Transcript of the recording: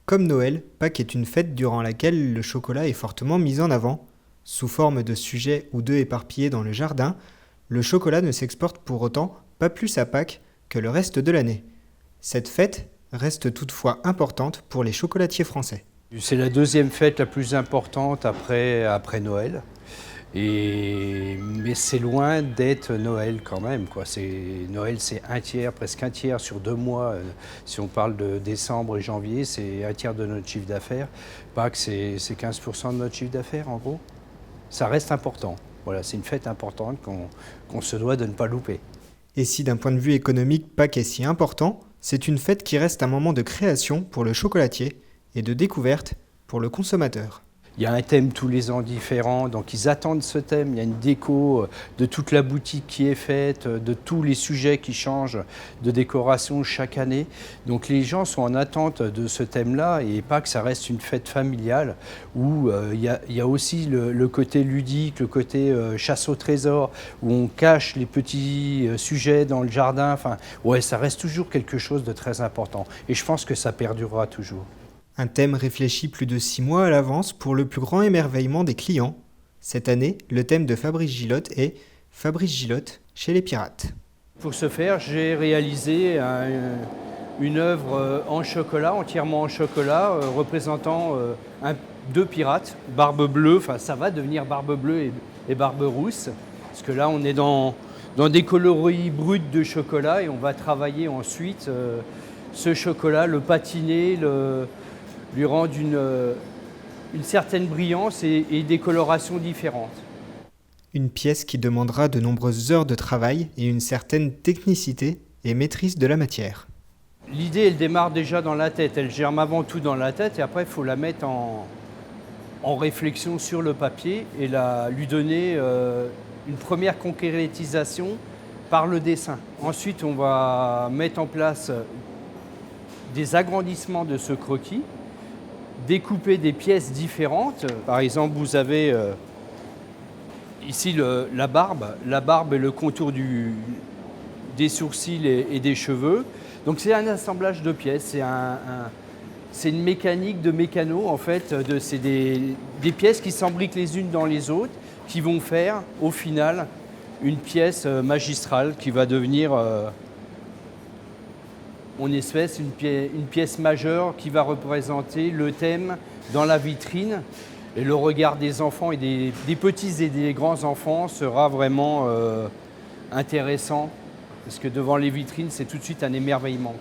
Comme Noël, Pâques est une fête durant laquelle le chocolat est fortement mis en avant. Sous forme de sujets ou d'œufs éparpillés dans le jardin, le chocolat ne s'exporte pour autant pas plus à Pâques que le reste de l'année. Cette fête reste toutefois importante pour les chocolatiers français. C'est la deuxième fête la plus importante après Noël. Mais c'est loin d'être Noël quand même, quoi. Noël, c'est un tiers, presque un tiers sur 2 mois. Si on parle de décembre et janvier, c'est un tiers de notre chiffre d'affaires. Pâques, c'est 15% de notre chiffre d'affaires, en gros. Ça reste important. Voilà, c'est une fête importante qu'on se doit de ne pas louper. Et si d'un point de vue économique Pâques est si important, c'est une fête qui reste un moment de création pour le chocolatier et de découverte pour le consommateur. Il y a un thème tous les ans différent, donc ils attendent ce thème. Il y a une déco de toute la boutique qui est faite, de tous les sujets qui changent de décoration chaque année. Donc les gens sont en attente de ce thème-là, et pas que ça reste une fête familiale où il y a aussi le côté ludique, le côté chasse au trésor, où on cache les petits sujets dans le jardin. Enfin, ouais, ça reste toujours quelque chose de très important. Et je pense que ça perdurera toujours. Un thème réfléchi plus de 6 mois à l'avance pour le plus grand émerveillement des clients. Cette année, le thème de Fabrice Gillotte est Fabrice Gillotte chez les pirates. Pour ce faire, j'ai réalisé une œuvre en chocolat, entièrement en chocolat, représentant deux pirates, Barbe Bleue, enfin ça va devenir Barbe Bleue et Barbe Rousse, parce que là on est dans des coloris bruts de chocolat, et on va travailler ensuite ce chocolat, le patiner, lui rendre une certaine brillance et des colorations différentes. Une pièce qui demandera de nombreuses heures de travail et une certaine technicité et maîtrise de la matière. L'idée, elle démarre déjà dans la tête, elle germe avant tout dans la tête, et après il faut la mettre en réflexion sur le papier et lui donner une première concrétisation par le dessin. Ensuite, on va mettre en place des agrandissements de ce croquis, découper des pièces différentes. Par exemple, vous avez ici la barbe et le contour des sourcils et des cheveux. Donc c'est un assemblage de pièces, c'est une mécanique de mécano en fait. C'est des pièces qui s'embriquent les unes dans les autres, qui vont faire au final une pièce magistrale qui va devenir en espèce une pièce majeure qui va représenter le thème dans la vitrine. Et le regard des enfants et des petits et des grands enfants sera vraiment intéressant, parce que devant les vitrines, c'est tout de suite un émerveillement.